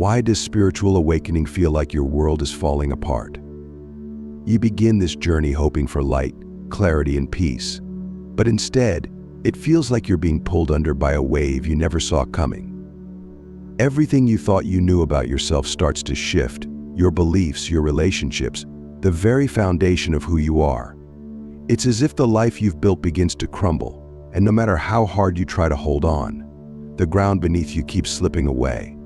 Why does spiritual awakening feel like your world is falling apart? You begin this journey hoping for light, clarity, and peace, but instead, it feels like you're being pulled under by a wave you never saw coming. Everything you thought you knew about yourself starts to shift, your beliefs, your relationships, the very foundation of who you are. It's as if the life you've built begins to crumble, and no matter how hard you try to hold on, the ground beneath you keeps slipping away.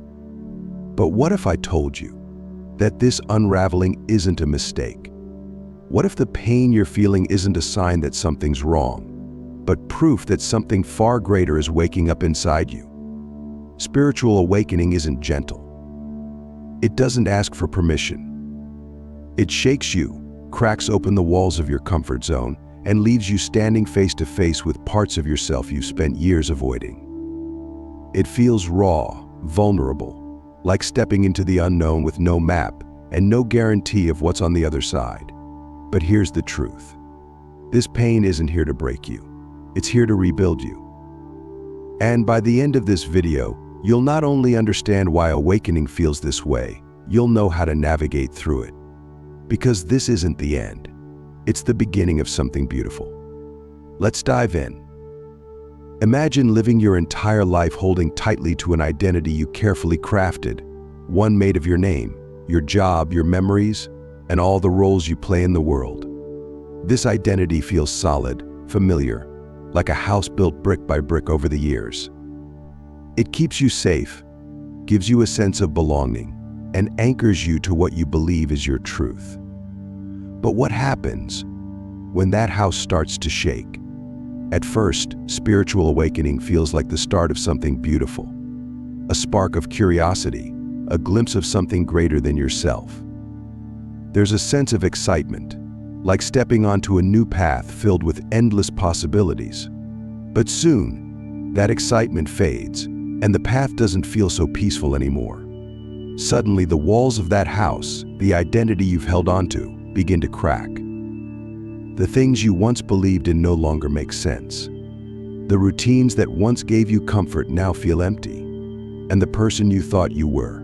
But what if I told you that this unraveling isn't a mistake? What if the pain you're feeling isn't a sign that something's wrong, but proof that something far greater is waking up inside you? Spiritual awakening isn't gentle. It doesn't ask for permission. It shakes you, cracks open the walls of your comfort zone, and leaves you standing face to face with parts of yourself you've spent years avoiding. It feels raw, vulnerable, like stepping into the unknown with no map and no guarantee of what's on the other side. But here's the truth. This pain isn't here to break you. It's here to rebuild you. And by the end of this video, you'll not only understand why awakening feels this way, you'll know how to navigate through it. Because this isn't the end. It's the beginning of something beautiful. Let's dive in. Imagine living your entire life holding tightly to an identity you carefully crafted, one made of your name, your job, your memories, and all the roles you play in the world. This identity feels solid, familiar, like a house built brick by brick over the years. It keeps you safe, gives you a sense of belonging, and anchors you to what you believe is your truth. But what happens when that house starts to shake? At first, spiritual awakening feels like the start of something beautiful, a spark of curiosity, a glimpse of something greater than yourself. There's a sense of excitement, like stepping onto a new path filled with endless possibilities. But soon, that excitement fades, and the path doesn't feel so peaceful anymore. Suddenly, the walls of that house, the identity you've held onto, begin to crack. The things you once believed in no longer make sense. The routines that once gave you comfort now feel empty, and the person you thought you were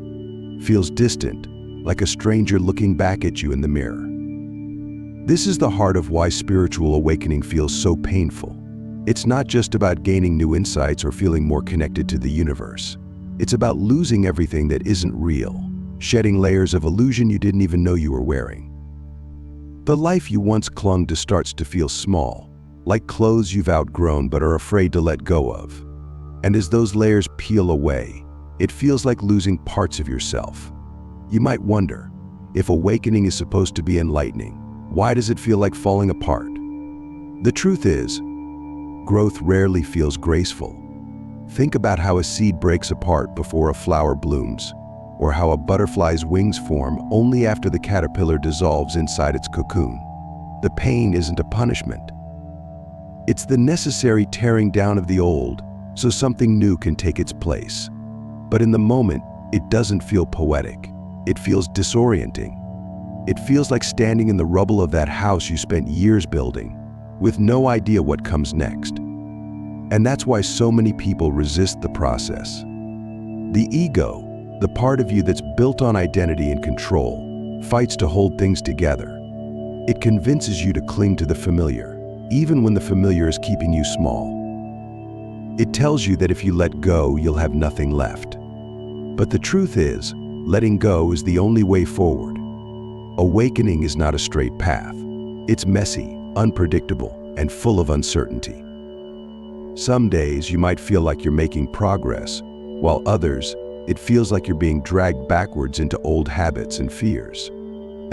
feels distant, like a stranger looking back at you in the mirror. This is the heart of why spiritual awakening feels so painful. It's not just about gaining new insights or feeling more connected to the universe. It's about losing everything that isn't real, shedding layers of illusion you didn't even know you were wearing. The life you once clung to starts to feel small, like clothes you've outgrown but are afraid to let go of. And as those layers peel away, it feels like losing parts of yourself. You might wonder, if awakening is supposed to be enlightening, why does it feel like falling apart? The truth is, growth rarely feels graceful. Think about how a seed breaks apart before a flower blooms, or how a butterfly's wings form only after the caterpillar dissolves inside its cocoon. The pain isn't a punishment. It's the necessary tearing down of the old so something new can take its place. But in the moment, it doesn't feel poetic. It feels disorienting. It feels like standing in the rubble of that house you spent years building, with no idea what comes next. And that's why so many people resist the process. The ego, the part of you that's built on identity and control, fights to hold things together. It convinces you to cling to the familiar, even when the familiar is keeping you small. It tells you that if you let go, you'll have nothing left. But the truth is, letting go is the only way forward. Awakening is not a straight path. It's messy, unpredictable, and full of uncertainty. Some days you might feel like you're making progress, while others, it feels like you're being dragged backwards into old habits and fears.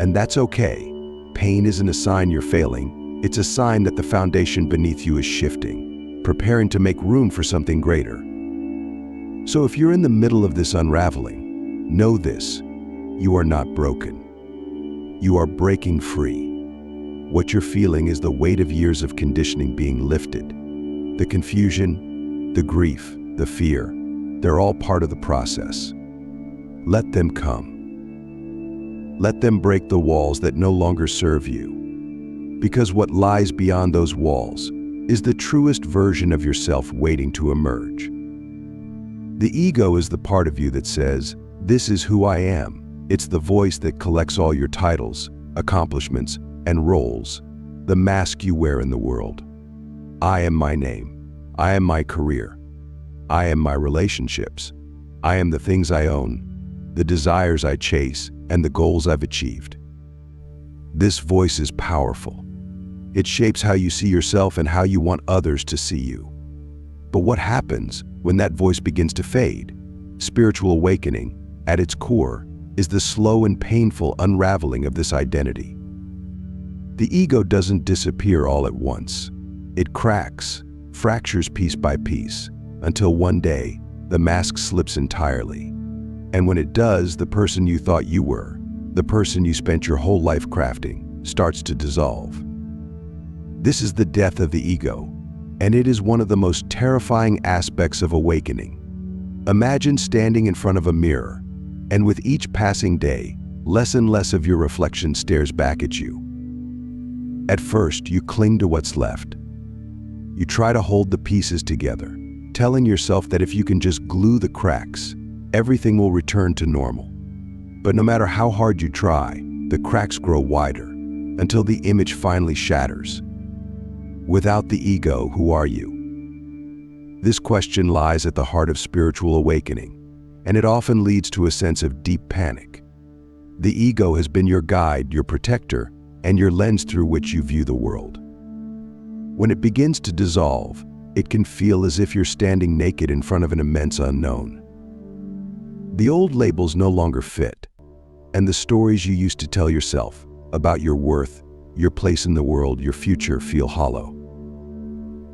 And that's okay. Pain isn't a sign you're failing. It's a sign that the foundation beneath you is shifting, preparing to make room for something greater. So if you're in the middle of this unraveling, know this: you are not broken. You are breaking free. What you're feeling is the weight of years of conditioning being lifted. The confusion, the grief, the fear, they're all part of the process. Let them come. Let them break the walls that no longer serve you. Because what lies beyond those walls is the truest version of yourself waiting to emerge. The ego is the part of you that says, This is who I am. It's the voice that collects all your titles, accomplishments, and roles, the mask you wear in the world. I am my name. I am my career. I am my relationships. I am the things I own, the desires I chase, and the goals I've achieved. This voice is powerful. It shapes how you see yourself and how you want others to see you. But what happens when that voice begins to fade? Spiritual awakening, at its core, is the slow and painful unraveling of this identity. The ego doesn't disappear all at once. It cracks, fractures piece by piece, until one day, the mask slips entirely. And when it does, the person you thought you were, the person you spent your whole life crafting, starts to dissolve. This is the death of the ego, and it is one of the most terrifying aspects of awakening. Imagine standing in front of a mirror, and with each passing day, less and less of your reflection stares back at you. At first, you cling to what's left. You try to hold the pieces together, telling yourself that if you can just glue the cracks, everything will return to normal. But no matter how hard you try, the cracks grow wider, until the image finally shatters. Without the ego, who are you? This question lies at the heart of spiritual awakening, and it often leads to a sense of deep panic. The ego has been your guide, your protector, and your lens through which you view the world. When it begins to dissolve, it can feel as if you're standing naked in front of an immense unknown. The old labels no longer fit, and the stories you used to tell yourself about your worth, your place in the world, your future feel hollow.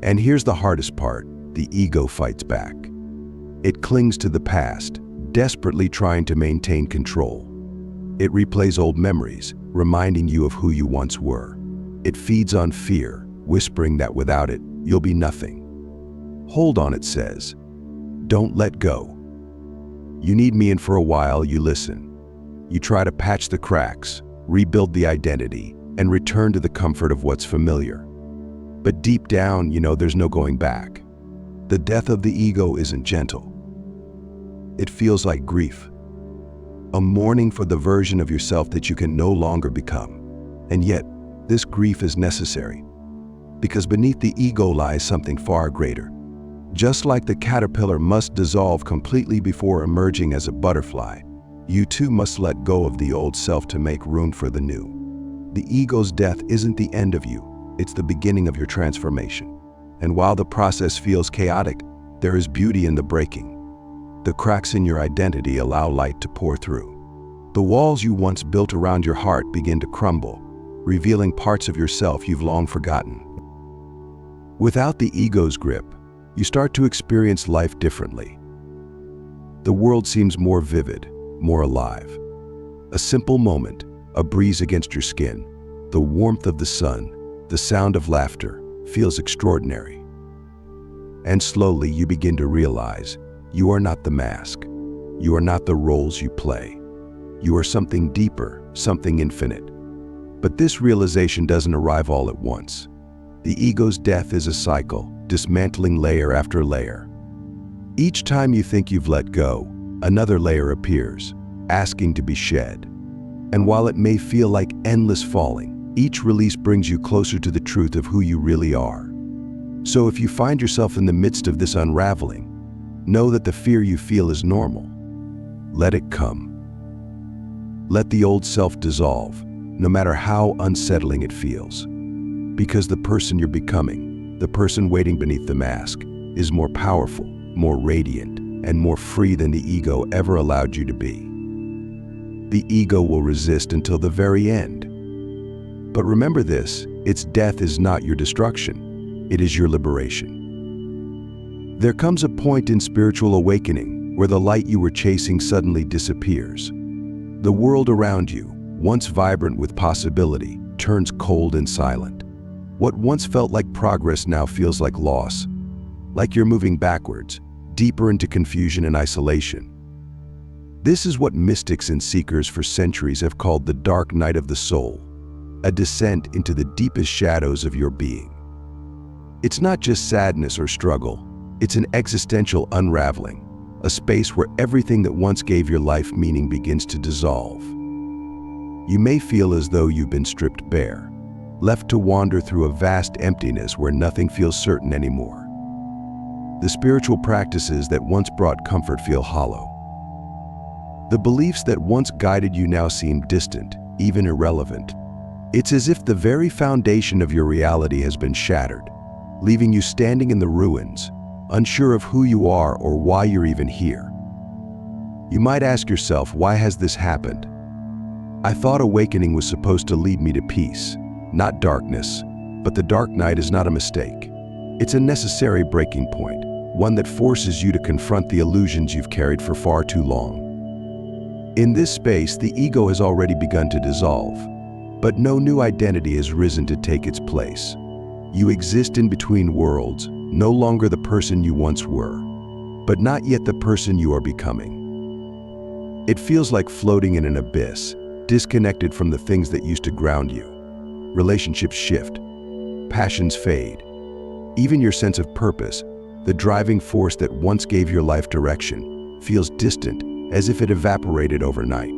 And here's the hardest part: the ego fights back. It clings to the past, desperately trying to maintain control. It replays old memories, reminding you of who you once were. It feeds on fear, whispering that without it, you'll be nothing. Hold on, it says. Don't let go. You need me, and for a while you listen. You try to patch the cracks, rebuild the identity, and return to the comfort of what's familiar. But deep down, you know there's no going back. The death of the ego isn't gentle. It feels like grief, a mourning for the version of yourself that you can no longer become. And yet, this grief is necessary, because beneath the ego lies something far greater. Just like the caterpillar must dissolve completely before emerging as a butterfly, you too must let go of the old self to make room for the new. The ego's death isn't the end of you, it's the beginning of your transformation. And while the process feels chaotic, there is beauty in the breaking. The cracks in your identity allow light to pour through. The walls you once built around your heart begin to crumble, revealing parts of yourself you've long forgotten. Without the ego's grip, you start to experience life differently. The world seems more vivid, more alive. A simple moment, a breeze against your skin, the warmth of the sun, the sound of laughter, feels extraordinary. And slowly you begin to realize you are not the mask. You are not the roles you play. You are something deeper, something infinite. But this realization doesn't arrive all at once. The ego's death is a cycle, dismantling layer after layer. Each time you think you've let go, another layer appears, asking to be shed. And while it may feel like endless falling, each release brings you closer to the truth of who you really are. So if you find yourself in the midst of this unraveling, know that the fear you feel is normal. Let it come. Let the old self dissolve, no matter how unsettling it feels. Because the person you're becoming, the person waiting beneath the mask, is more powerful, more radiant, and more free than the ego ever allowed you to be. The ego will resist until the very end. But remember this, its death is not your destruction, it is your liberation. There comes a point in spiritual awakening where the light you were chasing suddenly disappears. The world around you, once vibrant with possibility, turns cold and silent. What once felt like progress now feels like loss, like you're moving backwards, deeper into confusion and isolation. This is what mystics and seekers for centuries have called the dark night of the soul, a descent into the deepest shadows of your being. It's not just sadness or struggle, it's an existential unraveling, a space where everything that once gave your life meaning begins to dissolve. You may feel as though you've been stripped bare, left to wander through a vast emptiness where nothing feels certain anymore. The spiritual practices that once brought comfort feel hollow. The beliefs that once guided you now seem distant, even irrelevant. It's as if the very foundation of your reality has been shattered, leaving you standing in the ruins, unsure of who you are or why you're even here. You might ask yourself, why has this happened? I thought awakening was supposed to lead me to peace, not darkness, but the dark night is not a mistake. It's a necessary breaking point, one that forces you to confront the illusions you've carried for far too long. In this space, the ego has already begun to dissolve, but no new identity has risen to take its place. You exist in between worlds, no longer the person you once were, but not yet the person you are becoming. It feels like floating in an abyss, disconnected from the things that used to ground you. Relationships shift, passions fade. Even your sense of purpose, the driving force that once gave your life direction, feels distant, as if it evaporated overnight.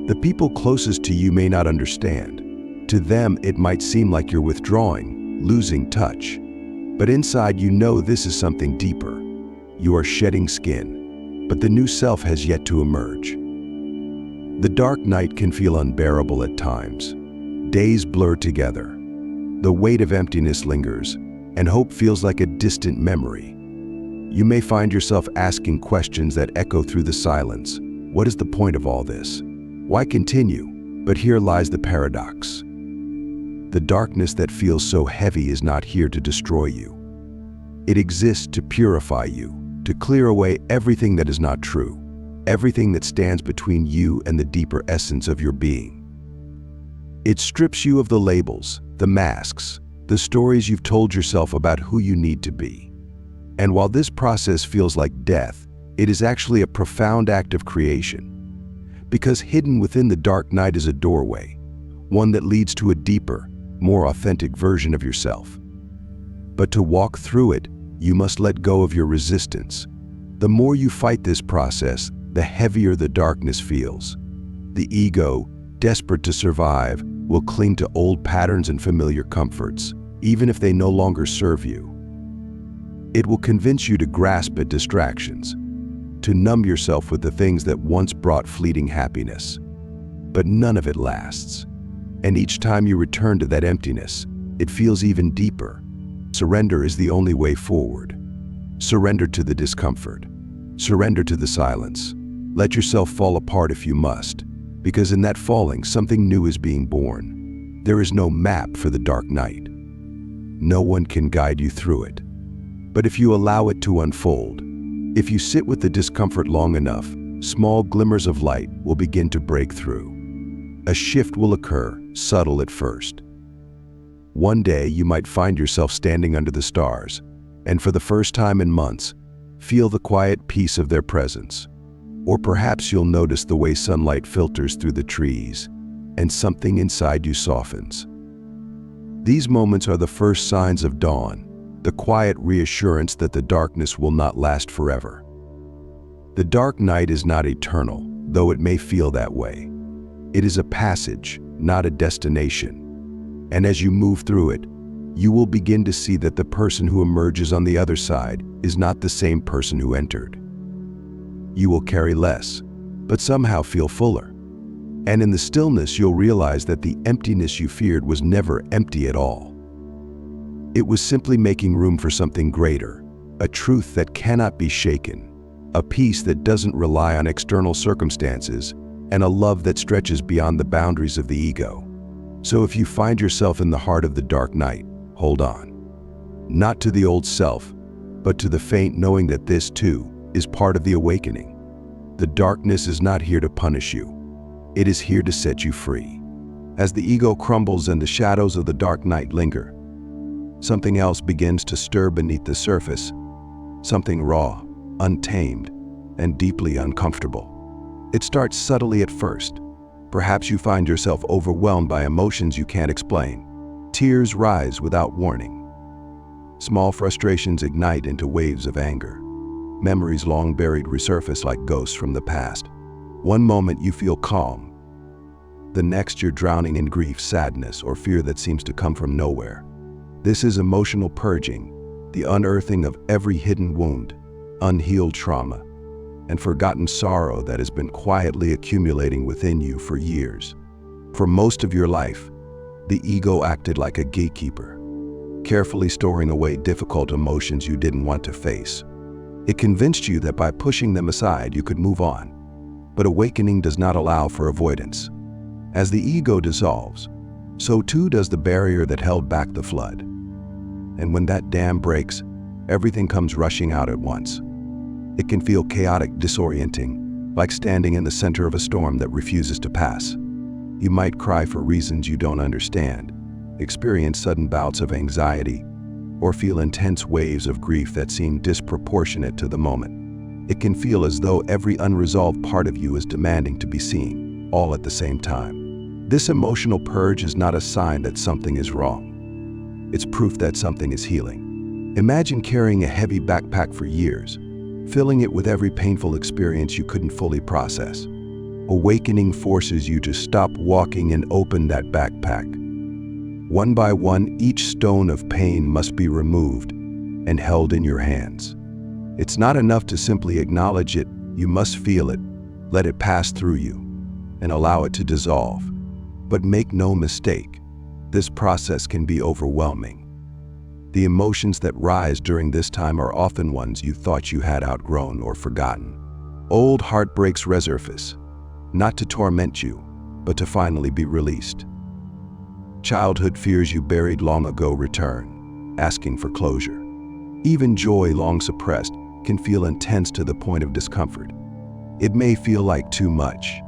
The people closest to you may not understand. To them, it might seem like you're withdrawing, losing touch. But inside, you know this is something deeper. You are shedding skin, but the new self has yet to emerge. The dark night can feel unbearable at times. Days blur together. The weight of emptiness lingers, and hope feels like a distant memory. You may find yourself asking questions that echo through the silence. What is the point of all this? Why continue? But here lies the paradox. The darkness that feels so heavy is not here to destroy you. It exists to purify you, to clear away everything that is not true, everything that stands between you and the deeper essence of your being. It strips you of the labels, the masks, the stories you've told yourself about who you need to be. And while this process feels like death, it is actually a profound act of creation. Because hidden within the dark night is a doorway, one that leads to a deeper, more authentic version of yourself. But to walk through it, you must let go of your resistance. The more you fight this process, the heavier the darkness feels. The ego, desperate to survive, will cling to old patterns and familiar comforts, even if they no longer serve you. It will convince you to grasp at distractions, to numb yourself with the things that once brought fleeting happiness. But none of it lasts. And each time you return to that emptiness, it feels even deeper. Surrender is the only way forward. Surrender to the discomfort. Surrender to the silence. Let yourself fall apart if you must, because in that falling, something new is being born. There is no map for the dark night. No one can guide you through it. But if you allow it to unfold, if you sit with the discomfort long enough, small glimmers of light will begin to break through. A shift will occur, subtle at first. One day you might find yourself standing under the stars, and for the first time in months, feel the quiet peace of their presence. Or perhaps you'll notice the way sunlight filters through the trees, and something inside you softens. These moments are the first signs of dawn, the quiet reassurance that the darkness will not last forever. The dark night is not eternal, though it may feel that way. It is a passage, not a destination. And as you move through it, you will begin to see that the person who emerges on the other side is not the same person who entered. You will carry less, but somehow feel fuller. And in the stillness, you'll realize that the emptiness you feared was never empty at all. It was simply making room for something greater, a truth that cannot be shaken, a peace that doesn't rely on external circumstances, and a love that stretches beyond the boundaries of the ego. So if you find yourself in the heart of the dark night, hold on. Not to the old self, but to the faint knowing that this, too, is part of the awakening. The darkness is not here to punish you. It is here to set you free. As the ego crumbles and the shadows of the dark night linger, something else begins to stir beneath the surface, something raw, untamed, and deeply uncomfortable. It starts subtly at first. Perhaps you find yourself overwhelmed by emotions you can't explain. Tears rise without warning. Small frustrations ignite into waves of anger. Memories long buried resurface like ghosts from the past. One moment you feel calm. The next you're drowning in grief, sadness, or fear that seems to come from nowhere. This is emotional purging, the unearthing of every hidden wound, unhealed trauma, and forgotten sorrow that has been quietly accumulating within you for years. For most of your life, the ego acted like a gatekeeper, carefully storing away difficult emotions you didn't want to face. It convinced you that by pushing them aside you could move on. But awakening does not allow for avoidance. As the ego dissolves, so too does the barrier that held back the flood. And when that dam breaks, everything comes rushing out at once. It can feel chaotic, disorienting, like standing in the center of a storm that refuses to pass. You might cry for reasons you don't understand, experience sudden bouts of anxiety, or feel intense waves of grief that seem disproportionate to the moment. It can feel as though every unresolved part of you is demanding to be seen, all at the same time. This emotional purge is not a sign that something is wrong. It's proof that something is healing. Imagine carrying a heavy backpack for years, filling it with every painful experience you couldn't fully process. Awakening forces you to stop walking and open that backpack. One by one, each stone of pain must be removed and held in your hands. It's not enough to simply acknowledge it, you must feel it, let it pass through you, and allow it to dissolve. But make no mistake, this process can be overwhelming. The emotions that rise during this time are often ones you thought you had outgrown or forgotten. Old heartbreaks resurface, not to torment you, but to finally be released. Childhood fears you buried long ago return, asking for closure. Even joy long suppressed can feel intense to the point of discomfort. It may feel like too much,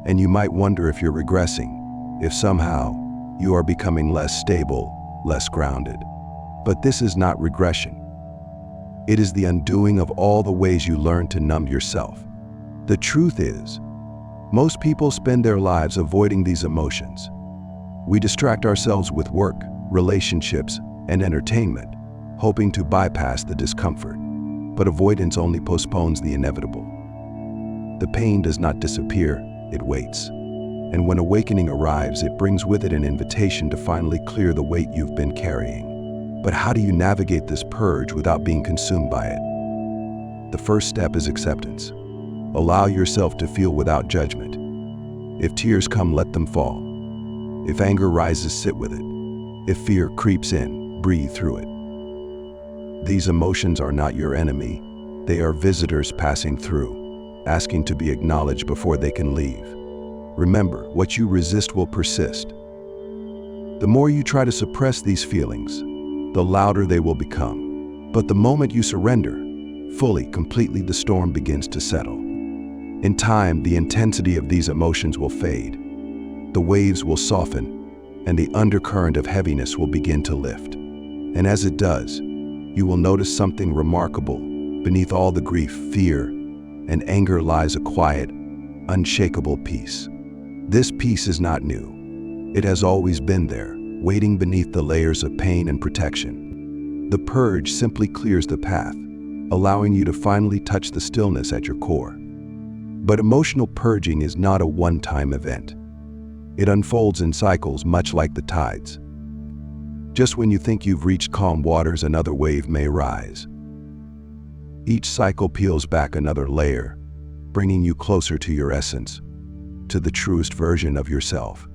and you might wonder if you're regressing, if somehow you are becoming less stable, less grounded. But this is not regression. It is the undoing of all the ways you learned to numb yourself. The truth is, most people spend their lives avoiding these emotions. We distract ourselves with work, relationships, and entertainment, hoping to bypass the discomfort. But avoidance only postpones the inevitable. The pain does not disappear, it waits. And when awakening arrives, it brings with it an invitation to finally clear the weight you've been carrying. But how do you navigate this purge without being consumed by it? The first step is acceptance. Allow yourself to feel without judgment. If tears come, let them fall. If anger rises, sit with it. If fear creeps in, breathe through it. These emotions are not your enemy. They are visitors passing through, asking to be acknowledged before they can leave. Remember, what you resist will persist. The more you try to suppress these feelings, the louder they will become. But the moment you surrender, fully, completely, the storm begins to settle. In time, the intensity of these emotions will fade. The waves will soften, and the undercurrent of heaviness will begin to lift. And as it does, you will notice something remarkable. Beneath all the grief, fear, and anger lies a quiet, unshakable peace. This peace is not new. It has always been there, waiting beneath the layers of pain and protection. The purge simply clears the path, allowing you to finally touch the stillness at your core. But emotional purging is not a one-time event. It unfolds in cycles, much like the tides. Just when you think you've reached calm waters, another wave may rise. Each cycle peels back another layer, bringing you closer to your essence, to the truest version of yourself.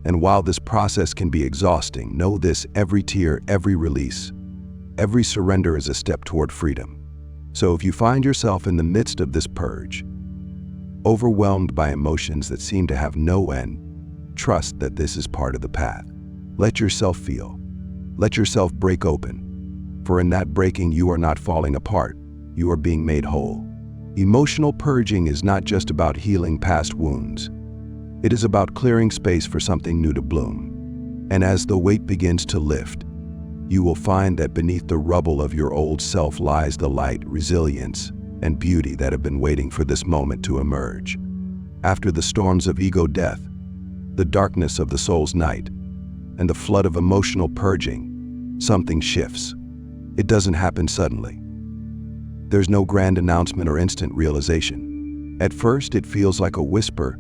And while this process can be exhausting, know this: every tear, every release, every surrender is a step toward freedom. So if you find yourself in the midst of this purge, overwhelmed by emotions that seem to have no end, trust that this is part of the path. Let yourself feel. Let yourself break open. For in that breaking, you are not falling apart, you are being made whole. Emotional purging is not just about healing past wounds. It is about clearing space for something new to bloom. And as the weight begins to lift, you will find that beneath the rubble of your old self lies the light, resilience, and beauty that have been waiting for this moment to emerge. After the storms of ego death, the darkness of the soul's night, and the flood of emotional purging, something shifts. It doesn't happen suddenly. There's no grand announcement or instant realization. At first, it feels like a whisper,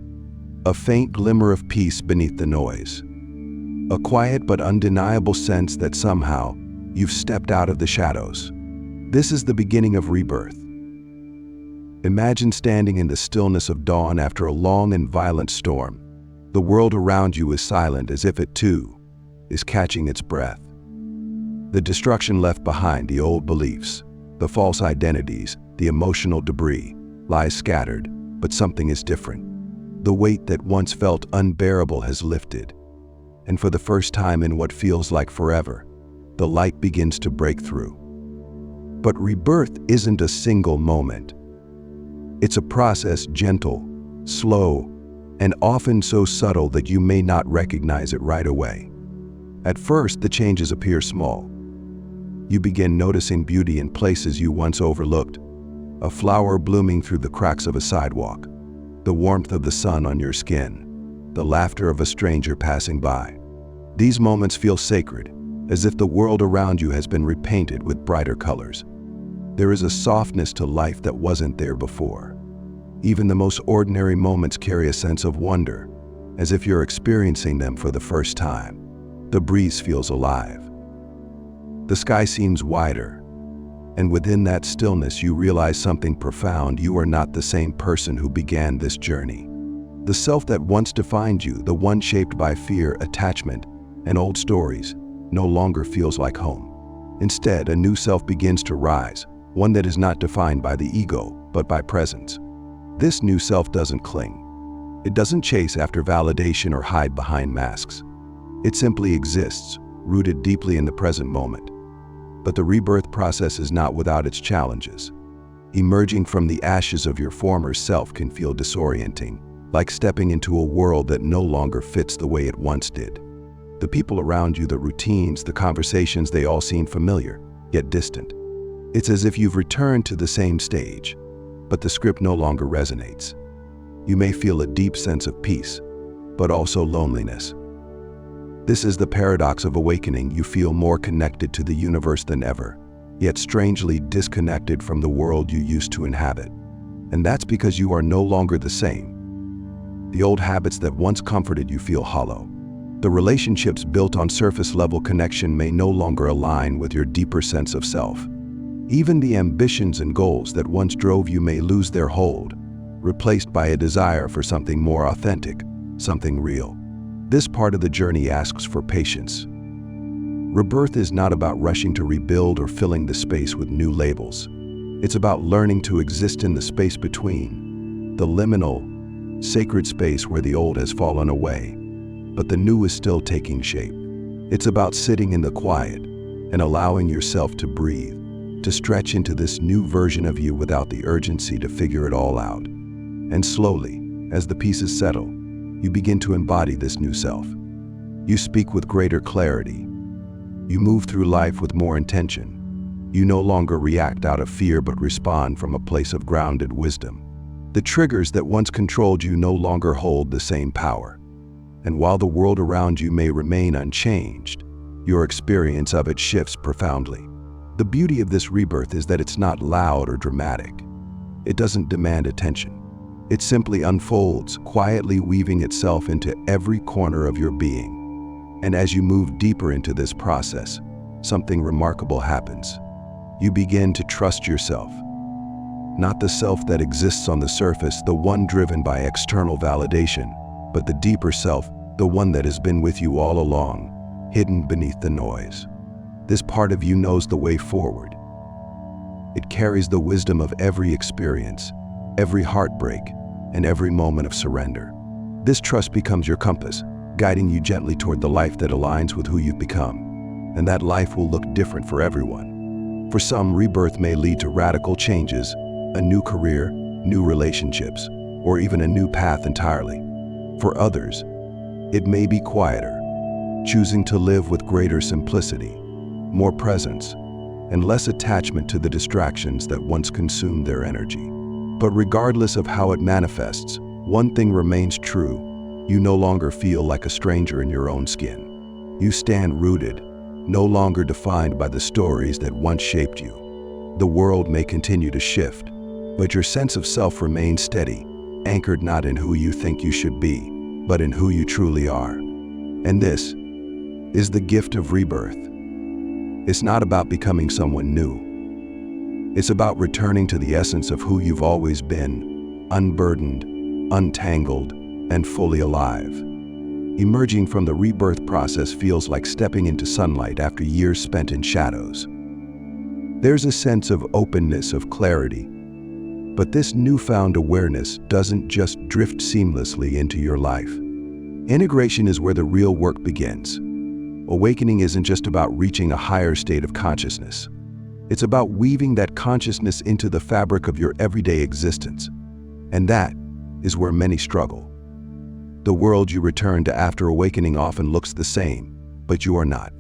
a faint glimmer of peace beneath the noise. A quiet but undeniable sense that somehow you've stepped out of the shadows. This is the beginning of rebirth. Imagine standing in the stillness of dawn after a long and violent storm. The world around you is silent, as if it too is catching its breath. The destruction left behind, the old beliefs, the false identities, the emotional debris, lies scattered, but something is different. The weight that once felt unbearable has lifted, and for the first time in what feels like forever, the light begins to break through. But rebirth isn't a single moment. It's a process, gentle, slow, and often so subtle that you may not recognize it right away. At first, the changes appear small. You begin noticing beauty in places you once overlooked, a flower blooming through the cracks of a sidewalk, the warmth of the sun on your skin, the laughter of a stranger passing by. These moments feel sacred, as if the world around you has been repainted with brighter colors. There is a softness to life that wasn't there before. Even the most ordinary moments carry a sense of wonder, as if you're experiencing them for the first time. The breeze feels alive. The sky seems wider, and within that stillness you realize something profound. You are not the same person who began this journey. The self that once defined you, the one shaped by fear, attachment, and old stories, no longer feels like home. Instead, a new self begins to rise, one that is not defined by the ego, but by presence. This new self doesn't cling. It doesn't chase after validation or hide behind masks. It simply exists, rooted deeply in the present moment. But the rebirth process is not without its challenges. Emerging from the ashes of your former self can feel disorienting, like stepping into a world that no longer fits the way it once did. The people around you, the routines, the conversations, they all seem familiar, yet distant. It's as if you've returned to the same stage, but the script no longer resonates. You may feel a deep sense of peace, but also loneliness. This is the paradox of awakening. You feel more connected to the universe than ever, yet strangely disconnected from the world you used to inhabit. And that's because you are no longer the same. The old habits that once comforted you feel hollow. The relationships built on surface-level connection may no longer align with your deeper sense of self. Even the ambitions and goals that once drove you may lose their hold, replaced by a desire for something more authentic, something real. This part of the journey asks for patience. Rebirth is not about rushing to rebuild or filling the space with new labels. It's about learning to exist in the space between, the liminal, sacred space where the old has fallen away, but the new is still taking shape. It's about sitting in the quiet and allowing yourself to breathe, to stretch into this new version of you without the urgency to figure it all out. And slowly, as the pieces settle, you begin to embody this new self. You speak with greater clarity. You move through life with more intention. You no longer react out of fear but respond from a place of grounded wisdom. The triggers that once controlled you no longer hold the same power. And while the world around you may remain unchanged, your experience of it shifts profoundly. The beauty of this rebirth is that it's not loud or dramatic. It doesn't demand attention. It simply unfolds, quietly weaving itself into every corner of your being. And as you move deeper into this process, something remarkable happens. You begin to trust yourself. Not the self that exists on the surface, the one driven by external validation, but the deeper self, the one that has been with you all along, hidden beneath the noise. This part of you knows the way forward. It carries the wisdom of every experience, every heartbreak, and every moment of surrender. This trust becomes your compass, guiding you gently toward the life that aligns with who you've become. And that life will look different for everyone. For some, rebirth may lead to radical changes, a new career, new relationships, or even a new path entirely. For others, it may be quieter, choosing to live with greater simplicity, more presence, and less attachment to the distractions that once consumed their energy. But regardless of how it manifests, one thing remains true: you no longer feel like a stranger in your own skin. You stand rooted, no longer defined by the stories that once shaped you. The world may continue to shift, but your sense of self remains steady, anchored not in who you think you should be, but in who you truly are. And this is the gift of rebirth. It's not about becoming someone new. It's about returning to the essence of who you've always been, unburdened, untangled, and fully alive. Emerging from the rebirth process feels like stepping into sunlight after years spent in shadows. There's a sense of openness, of clarity, but this newfound awareness doesn't just drift seamlessly into your life. Integration is where the real work begins. Awakening isn't just about reaching a higher state of consciousness. It's about weaving that consciousness into the fabric of your everyday existence. And that is where many struggle. The world you return to after awakening often looks the same, but you are not.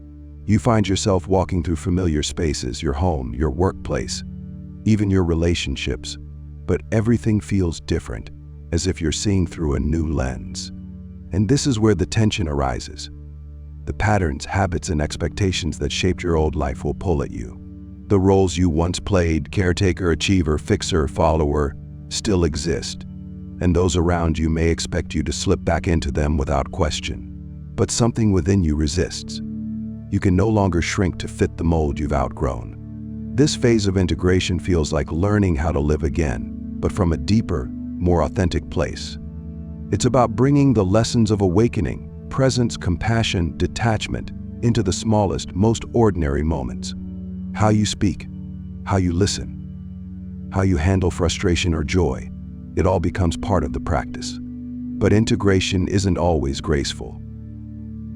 You find yourself walking through familiar spaces, your home, your workplace, even your relationships, but everything feels different, as if you're seeing through a new lens. And this is where the tension arises. The patterns, habits, and expectations that shaped your old life will pull at you. The roles you once played, caretaker, achiever, fixer, follower, still exist, and those around you may expect you to slip back into them without question. But something within you resists. You can no longer shrink to fit the mold you've outgrown. This phase of integration feels like learning how to live again, but from a deeper, more authentic place. It's about bringing the lessons of awakening, presence, compassion, detachment, into the smallest, most ordinary moments. How you speak, how you listen, how you handle frustration or joy, it all becomes part of the practice. But integration isn't always graceful.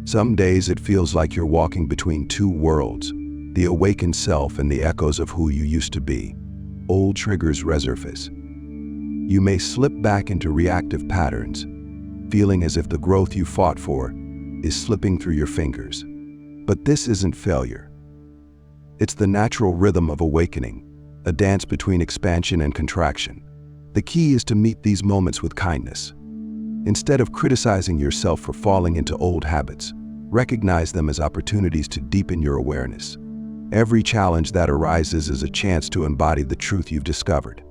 Some days it feels like you're walking between two worlds, the awakened self and the echoes of who you used to be. Old triggers resurface. You may slip back into reactive patterns, feeling as if the growth you fought for is slipping through your fingers. But this isn't failure. It's the natural rhythm of awakening, a dance between expansion and contraction. The key is to meet these moments with kindness. Instead of criticizing yourself for falling into old habits, recognize them as opportunities to deepen your awareness. Every challenge that arises is a chance to embody the truth you've discovered.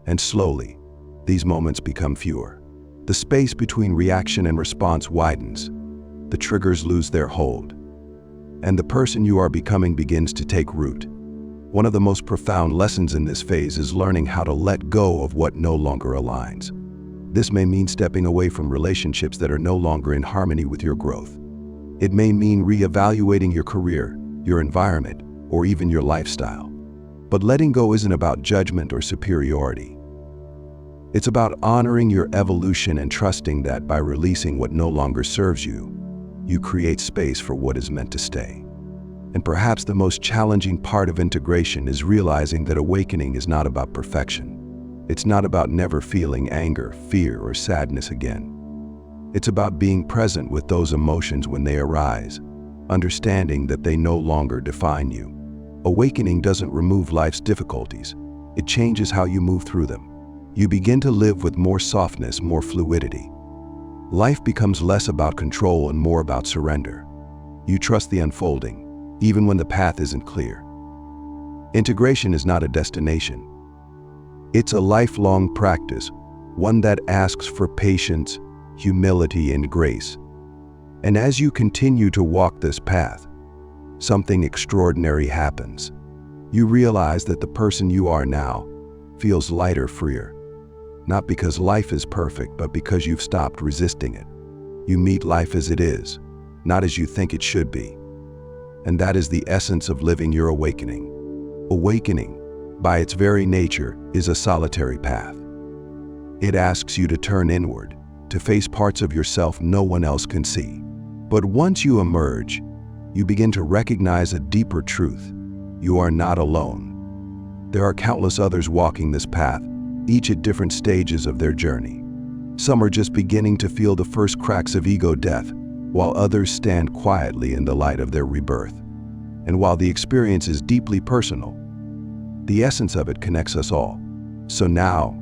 And slowly, these moments become fewer. The space between reaction and response widens. The triggers lose their hold. And the person you are becoming begins to take root. One of the most profound lessons in this phase is learning how to let go of what no longer aligns. This may mean stepping away from relationships that are no longer in harmony with your growth. It may mean reevaluating your career, your environment, or even your lifestyle. But letting go isn't about judgment or superiority. It's about honoring your evolution and trusting that by releasing what no longer serves you, you create space for what is meant to stay. And perhaps the most challenging part of integration is realizing that awakening is not about perfection. It's not about never feeling anger, fear, or sadness again. It's about being present with those emotions when they arise, understanding that they no longer define you. Awakening doesn't remove life's difficulties. It changes how you move through them. You begin to live with more softness, more fluidity. Life becomes less about control and more about surrender. You trust the unfolding, even when the path isn't clear. Integration is not a destination. It's a lifelong practice, one that asks for patience, humility, and grace. And as you continue to walk this path, something extraordinary happens. You realize that the person you are now feels lighter, freer. Not because life is perfect, but because you've stopped resisting it. You meet life as it is, not as you think it should be. And that is the essence of living your awakening. Awakening, by its very nature, is a solitary path. It asks you to turn inward, to face parts of yourself no one else can see. But once you emerge, you begin to recognize a deeper truth. You are not alone. There are countless others walking this path, each at different stages of their journey. Some are just beginning to feel the first cracks of ego death, while others stand quietly in the light of their rebirth. And while the experience is deeply personal, the essence of it connects us all. So now,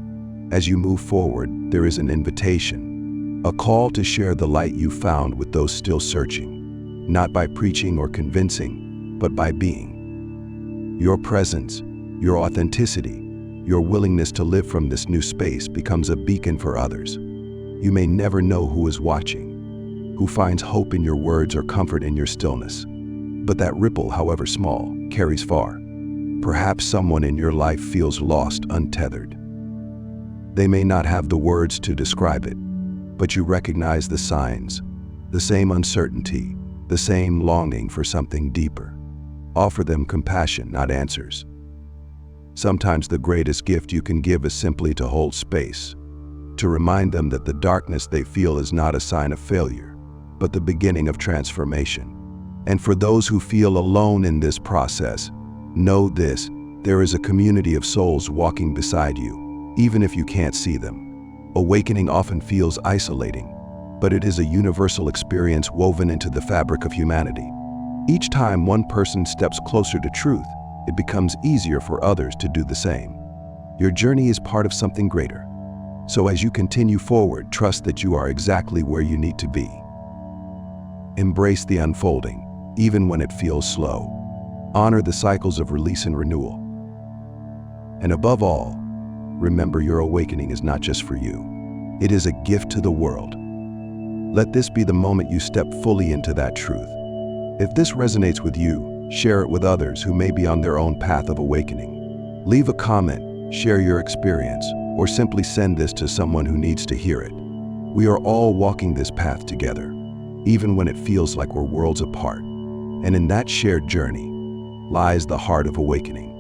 as you move forward, there is an invitation, a call to share the light you found with those still searching, not by preaching or convincing, but by being. Your presence, Your authenticity, your willingness to live from this new space becomes a beacon for others. You may never know who is watching, who finds hope in your words or comfort in your stillness. But that ripple, however small, carries far. Perhaps someone in your life feels lost, untethered. They may not have the words to describe it, but you recognize the signs, the same uncertainty, the same longing for something deeper. Offer them compassion, not answers. Sometimes the greatest gift you can give is simply to hold space, to remind them that the darkness they feel is not a sign of failure, but the beginning of transformation. And for those who feel alone in this process, know this: there is a community of souls walking beside you, even if you can't see them. Awakening often feels isolating, but it is a universal experience woven into the fabric of humanity. Each time one person steps closer to truth, it becomes easier for others to do the same. Your journey is part of something greater. So as you continue forward, trust that you are exactly where you need to be. Embrace the unfolding, even when it feels slow. Honor the cycles of release and renewal. And above all, remember your awakening is not just for you. It is a gift to the world. Let this be the moment you step fully into that truth. If this resonates with you, share it with others who may be on their own path of awakening. Leave a comment, share your experience, or simply send this to someone who needs to hear it. We are all walking this path together, even when it feels like we're worlds apart. And in that shared journey lies the heart of awakening.